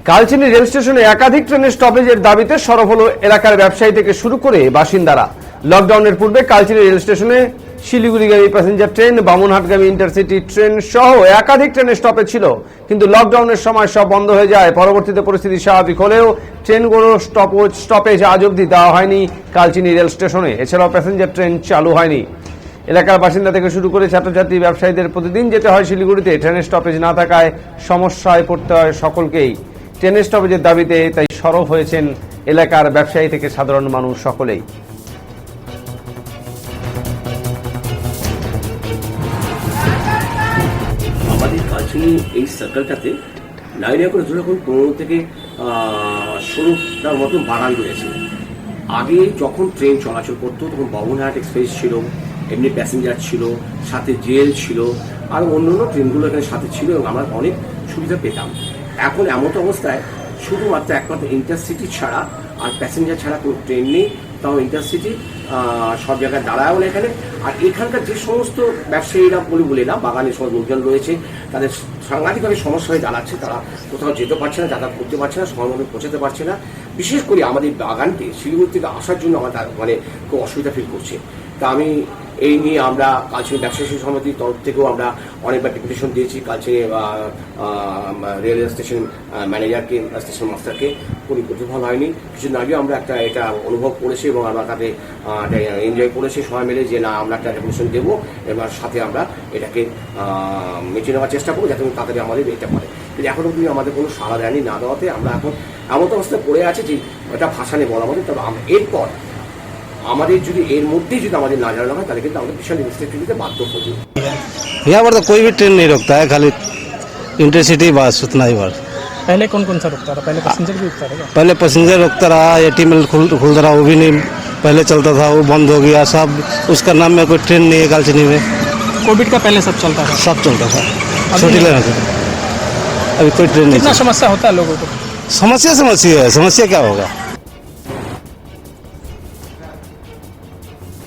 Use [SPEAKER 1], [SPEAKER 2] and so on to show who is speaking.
[SPEAKER 1] Kalchini rail স্টেশনে একাধিক ট্রেনের স্টপেজের দাবিতে সরব হলো এলাকার ব্যবসায়ী থেকে শুরু করে বাসিন্দারা। লকডাউনের পূর্বে কালচিনি রেল স্টেশনে শিলিগুড়িগামী প্যাসেঞ্জার ট্রেন, বামুনহাটগামী ইন্টারসিটি ট্রেন সহ একাধিক ট্রেনের স্টপেজ ছিল, কিন্তু লকডাউনের সময় সব বন্ধ হয়ে যায়। পরবর্তীতে পরিস্থিতি স্বাভাবিক হলেও ট্রেনগুলো স্টপেজ আজ অবধি দেওয়া হয়নি কালচিনি রেল স্টেশনে। এছাড়াও প্যাসেঞ্জার ট্রেন চালু হয়নি। এলাকার বাসিন্দা থেকে শুরু করে ছাত্রছাত্রী, ব্যবসায়ীদের প্রতিদিন যেতে হয় শিলিগুড়িতে। ট্রেনের স্টপেজ না থাকায় সমস্যায় পড়তে হয় সকলকেই। ট্রেনের স্টপেজের দাবিতে তাই সরব হয়েছেন এলাকার ব্যবসায়ী থেকে সাধারণ মানুষ সকলেই।
[SPEAKER 2] আমাদের কালচিনি এই সার্কেলটাতে লাইনে করে ধরে 15 থেকে 16টার মতো বাগান রয়েছে। আগে যখন ট্রেন চলাচল করতো তখন বামুনহাট এক্সপ্রেস ছিল, এমনি প্যাসেঞ্জার ছিল, সাথে জেল ছিল, আর অন্যান্য ট্রেনগুলো এখানে সাথে ছিল এবং আমরা অনেক সুবিধা পেতাম। এখন এমন অবস্থায় শুধুমাত্র একমাত্র ইন্টারসিটি ছাড়া আর প্যাসেঞ্জার ছাড়া কোনো ট্রেন নেই। তাও ইন্টারসিটি সব জায়গায় দাঁড়ায়ও না এখানে। আর এখানকার যে সমস্ত ব্যবসায়ীরা বলে না, বাগানের সব লোকজন রয়েছে, তাদের সাংঘাতিকভাবে সমস্যা হয়ে দাঁড়াচ্ছে। তারা কোথাও যেতে পারছে না, যাতায়াত করতে পারছে না, সময় মতো পৌঁছাতে পারছে না। বিশেষ করে আমাদের বাগানটি শিলিগুড়ি থেকে আসার জন্য আমার খুব অসুবিধা ফিল করছে। তা আমি এই নিয়ে আমরা কালচিনি ব্যবসায়ী সমিতির তরফ থেকেও আমরা অনেকবার ডেপুটেশন দিয়েছি কালচিনি রেল স্টেশন ম্যানেজারকে, স্টেশন মাস্টারকে। কোনো প্রতিফল হয়নি। কিছুদিন আগেও আমরা এটা অনুভব করেছি এবং আমরা তাতে এনজয় করেছি সবাই মিলে যে না, আমরা একটা ডেপুটেশন দেবো এবং সাথে আমরা এটাকে মিটিয়ে নেওয়ার চেষ্টা করবো যাতে তাড়াতাড়ি আমাদের এটা করে। কিন্তু এখনও কিন্তু আমাদের কোনো সাড়া দেয়নি। না দেওয়াতে আমরা এখন এমন অবস্থায় পড়ে আছি যে এটা ভাষা নেই বলা বলে। তবে এরপর আমাদের যদি এর মধ্যেই যদি আমাদের না জানানো হয় তাহলে কিন্তু আমাদের বিশাল ইনস্ট্রাকশন দিতে বাধ্য হবো।
[SPEAKER 3] यहाँ पर तो कोई भी ट्रेन नहीं रुकता है, खाली इंटरसिटी बस उतना ही बस।
[SPEAKER 4] पहले कौन कौन सा रुकता था? पहले पैसेंजर भी रुकता था क्या?
[SPEAKER 3] पहले पैसेंजर रुकता रहा, एटीएमएल खुलता रहा, वो भी नहीं पहले चलता था, वो बंद हो गया सब। उसका नाम में कोई ट्रेन नहीं है कालचिनी में।
[SPEAKER 4] कोविड का पहले सब चलता था?
[SPEAKER 3] सब चलता था, छोटी लाइन से। अभी कोई ट्रेन नहीं।
[SPEAKER 4] कितना समस्या होता है लोगों को?
[SPEAKER 3] समस्या है, समस्या क्या होगा।